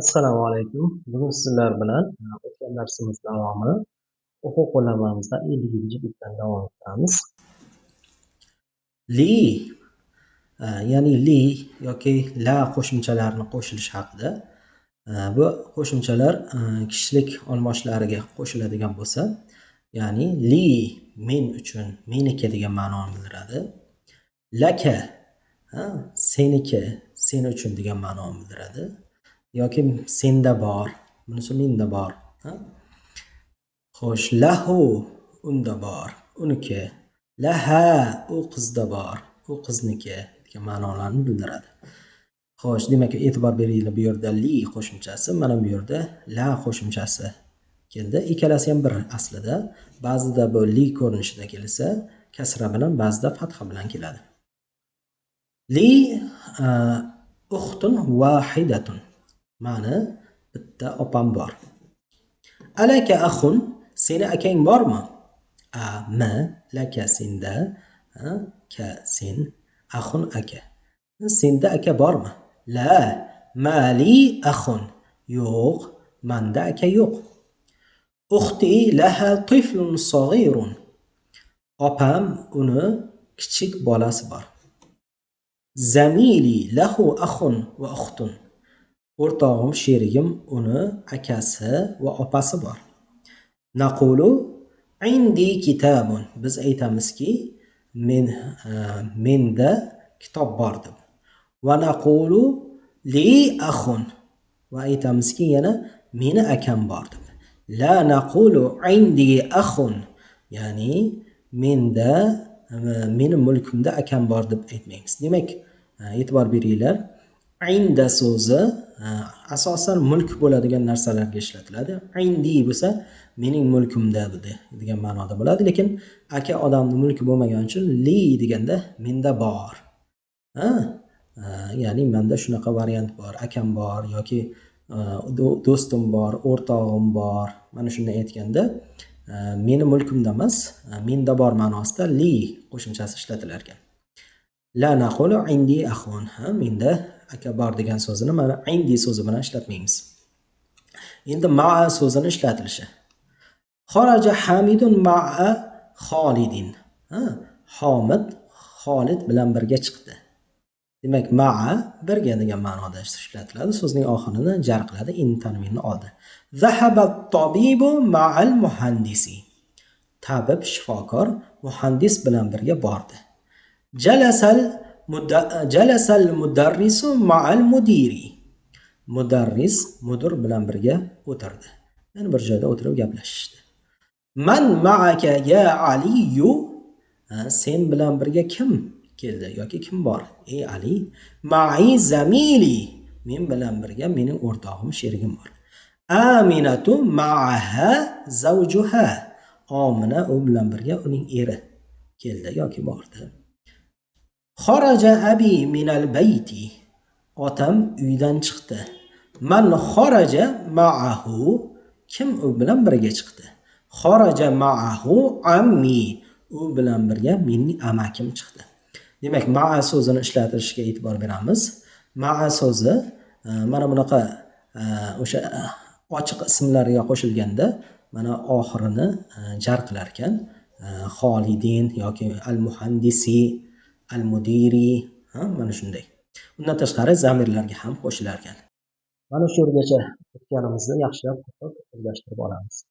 Assalomu alaykum. Bugun sizlar bilan o'tgan darsimiz davomi o'quv qo'llanmamizda 50-chi bitdan davom etamiz. Li, ya'ni li yoki la qo'shimchalarini qo'shilishi haqida. Bu qo'shimchalar kishilik olmoshlariga qo'shiladigan bo'lsa, ya'ni li men uchun, meniki degan ma'noni bildiradi. Laka seniki, sen uchun degan ma'noni bildiradi. Yoki senda bor, bunisi menda bor. Xo'sh, lahu unda bor, uniki. Laha u qizda bor, u qizniki degan ma'nolarni bildiradi. Xo'sh, demak e'tibor beringlar, bu yerda li qo'shimchasi, mana bu yerda la qo'shimchasi keldi. Ikkalasi ham bir aslida. Ba'zida bu li ko'rinishida kelsa, kasra bilan, ba'zida fatha bilan keladi. Li ukhtun wahidatun. Mani bitta opam bor. Alaka akhun, seni akang bormi? Ma laka senda, ka sen, akhun aka. Senda aka bormi? La mali akhun, yo'q, manda aka yo'q. Ukhti laha tiflun saghirun, opam uni kichik bolasi bor. Zamili lahu akhun va ukhtun, o'rtog'im, sherigim, uni akasi va opasi bor. Naqulu indi kitabun, biz aytamizki menda kitob bor deb. Va naqulu li akhun, va aytamizki yana meni akam bor deb. La naqulu indi akhun, ya'ni menda, meni mulkimda akam bor deb aytmaymiz. Demak, e'tibor beringlar, inda so'zi asosan mulk bo'ladigan narsalarga ishlatiladi. Indi bo'lsa mening mulkimda degan ma'noda bo'ladi, lekin aka odamning mulki bo'lmagani uchun li deganda menda bor. Ya'ni menda shunaqa variant bor, akam bor yoki do'stim bor, o'rtog'im bor. Mana shunday aytganda meni mulkimda emas, menda bor ma'nosida li qo'shimchasi ishlatilar ekan. La naqulu indi akhun, menda aka bor degan so'zini mana indi so'zi bilan ishlatmaymiz. Endi ma'a so'zini ishlatilishi. Xaraja Hamidun ma'a Xolidin. Homid Xolid bilan birga chiqdi. Demak, ma'a birga degan ma'noda ishlatiladi. So'zning oxirini jar qiladi, in tanvinni oldi. Zahaba at-tabibu ma'al muhandisi. Tabib, shifokor muhandis bilan birga bordi. Jalasal mudarrisu ma'al mudiri. Mudarris mudir bilan birga o'tirdi. Yani bir joyda o'tirib gaplashishdi. Man ma'aka ya Aliyu, sen bilan birga kim keldi yoki kim bor? Ey Ali. Ma'i zamili, men bilan birga mening o'rtog'im, sherigim bor. Aminatu ma'aha zawjuha, Omina u bilan birga uning eri keldi yoki bordi. Xaraja abi minal bayti, otam uydan chiqdi. Man xaraja ma'ahu, kim u bilan birga chiqdi? Xaraja ma'ahu ammi, u bilan birga mening amakim chiqdi. Demak, ma'a so'zini ishlatilishiga e'tibor beramiz. Ma'a so'zi mana bunaqa o'sha ochiq ismlarga qo'shilganda mana oxirini jar qilar ekan. Xolidin yoki al-muhandisi, al-mudiri, mana shunday. Undan tashqari zamirlarga ham qo'shilar ekan. Mana shu yergacha o'tganimizni yaxshilab o'rganib olamiz.